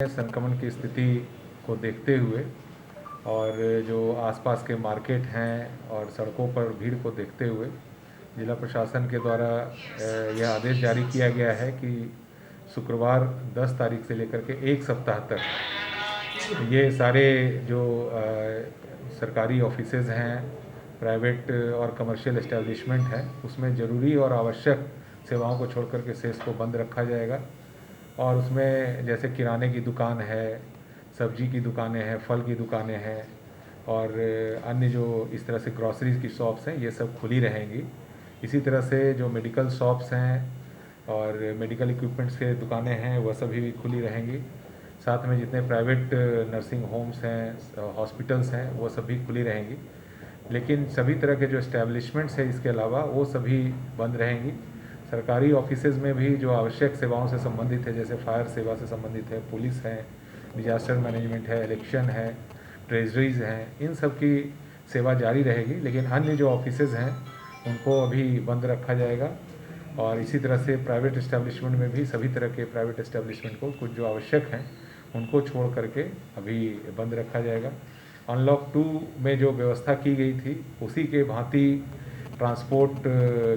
संक्रमण की स्थिति को देखते हुए और जो आसपास के मार्केट हैं और सड़कों पर भीड़ को देखते हुए जिला प्रशासन के द्वारा यह आदेश जारी किया गया है कि शुक्रवार 10 तारीख से लेकर के एक सप्ताह तक ये सारे जो सरकारी ऑफिसेज हैं, प्राइवेट और कमर्शियल एस्टेब्लिशमेंट हैं, उसमें ज़रूरी और आवश्यक सेवाओं को छोड़ कर के शेष को बंद रखा जाएगा। और उसमें जैसे किराने की दुकान है, सब्जी की दुकानें हैं, फल की दुकानें हैं और अन्य जो इस तरह से ग्रॉसरीज की शॉप्स हैं, ये सब खुली रहेंगी। इसी तरह से जो मेडिकल शॉप्स हैं और मेडिकल इक्विपमेंट्स के दुकानें हैं, वह सभी खुली रहेंगी। साथ में जितने प्राइवेट नर्सिंग होम्स हैं, हॉस्पिटल्स हैं, वो सभी खुली रहेंगी। लेकिन सभी तरह के जो इस्टेब्लिशमेंट्स हैं इसके अलावा वो सभी बंद रहेंगी। सरकारी ऑफिसेज में भी जो आवश्यक सेवाओं से संबंधित है, जैसे फायर सेवा से संबंधित है, पुलिस है, डिजास्टर मैनेजमेंट है, इलेक्शन है, ट्रेजरीज हैं, इन सब की सेवा जारी रहेगी। लेकिन अन्य जो ऑफिसेज हैं उनको अभी बंद रखा जाएगा। और इसी तरह से प्राइवेट इस्टेब्लिशमेंट में भी सभी तरह के प्राइवेट इस्टेब्लिशमेंट को कुछ जो आवश्यक हैं उनको छोड़ करके अभी बंद रखा जाएगा। अनलॉक 2 में जो व्यवस्था की गई थी उसी के भांति ट्रांसपोर्ट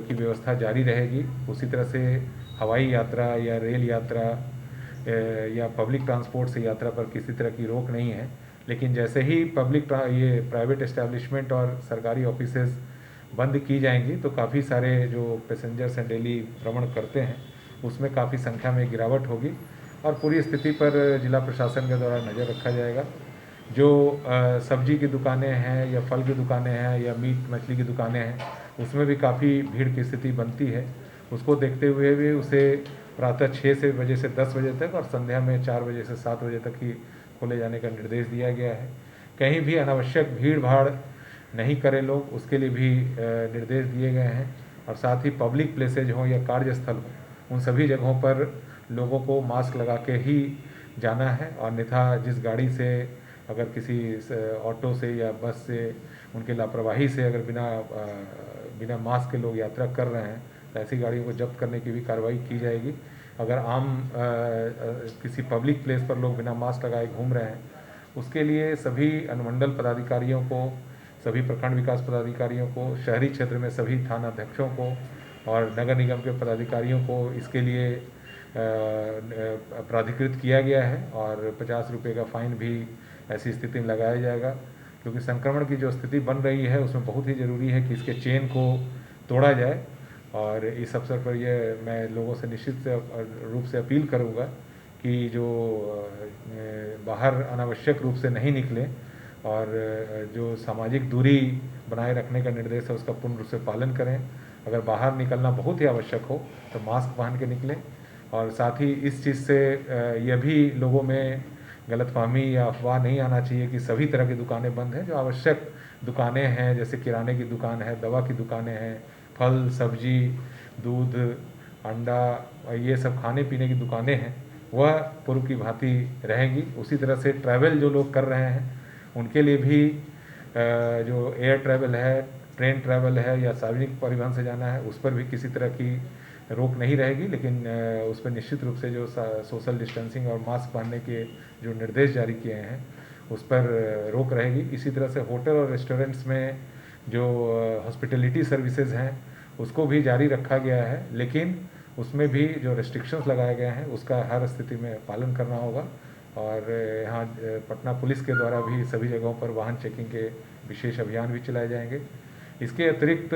की व्यवस्था जारी रहेगी। उसी तरह से हवाई यात्रा या रेल यात्रा या पब्लिक ट्रांसपोर्ट से यात्रा पर किसी तरह की रोक नहीं है। लेकिन जैसे ही ये प्राइवेट एस्टेब्लिशमेंट और सरकारी ऑफिसेज बंद की जाएंगी तो काफ़ी सारे जो पैसेंजर्स हैं डेली भ्रमण करते हैं उसमें काफ़ी संख्या में गिरावट होगी और पूरी स्थिति पर जिला प्रशासन के द्वारा नज़र रखा जाएगा। जो सब्जी की दुकानें हैं या फल की दुकानें हैं या मीट मछली की दुकानें हैं उसमें भी काफ़ी भीड़ की स्थिति बनती है। उसको देखते हुए भी उसे प्रातः 6 बजे से 10 बजे तक और संध्या में 4 बजे से 7 बजे तक ही खोले जाने का निर्देश दिया गया है। कहीं भी अनावश्यक भीड़ भाड़ नहीं करें लोग, उसके लिए भी निर्देश दिए गए हैं। और साथ ही पब्लिक प्लेसेज हों या कार्यस्थल हों, उन सभी जगहों पर लोगों को मास्क लगा के ही जाना है। और अन्यथा जिस गाड़ी से अगर किसी ऑटो से या बस से उनकी लापरवाही से अगर बिना मास्क के लोग यात्रा कर रहे हैं तो ऐसी गाड़ियों को जब्त करने की भी कार्रवाई की जाएगी। अगर किसी पब्लिक प्लेस पर लोग बिना मास्क लगाए घूम रहे हैं उसके लिए सभी अनुमंडल पदाधिकारियों को, सभी प्रखंड विकास पदाधिकारियों को, शहरी क्षेत्र में सभी थाना अध्यक्षों को और नगर निगम के पदाधिकारियों को इसके लिए प्राधिकृत किया गया है और 50 रुपये का फाइन भी ऐसी स्थिति में लगाया जाएगा। क्योंकि संक्रमण की जो स्थिति बन रही है उसमें बहुत ही ज़रूरी है कि इसके चेन को तोड़ा जाए। और इस अवसर पर मैं लोगों से निश्चित रूप से अपील करूंगा कि जो बाहर अनावश्यक रूप से नहीं निकलें और जो सामाजिक दूरी बनाए रखने का निर्देश है उसका पूर्ण रूप से पालन करें। अगर बाहर निकलना बहुत ही आवश्यक हो तो मास्क पहन के निकलें। और साथ ही इस चीज़ से यह भी लोगों में गलतफहमी या अफवाह नहीं आना चाहिए कि सभी तरह की दुकानें बंद हैं। जो आवश्यक दुकानें हैं जैसे किराने की दुकान है, दवा की दुकानें हैं, फल सब्जी, दूध, अंडा, ये सब खाने पीने की दुकानें हैं, वह पूर्व की भांति रहेंगी। उसी तरह से ट्रैवल जो लोग कर रहे हैं उनके लिए भी जो एयर ट्रैवल है, ट्रेन ट्रैवल है या सार्वजनिक परिवहन से जाना है उस पर भी किसी तरह की रोक नहीं रहेगी। लेकिन उस पर निश्चित रूप से जो सोशल डिस्टेंसिंग और मास्क पहनने के जो निर्देश जारी किए हैं उस पर रोक रहेगी। इसी तरह से होटल और रेस्टोरेंट्स में जो हॉस्पिटलिटी सर्विसेज हैं उसको भी जारी रखा गया है, लेकिन उसमें भी जो रेस्ट्रिक्शंस लगाए गए हैं उसका हर स्थिति में पालन करना होगा। और यहाँ पटना पुलिस के द्वारा भी सभी जगहों पर वाहन चेकिंग के विशेष अभियान भी चलाए जाएंगे। इसके अतिरिक्त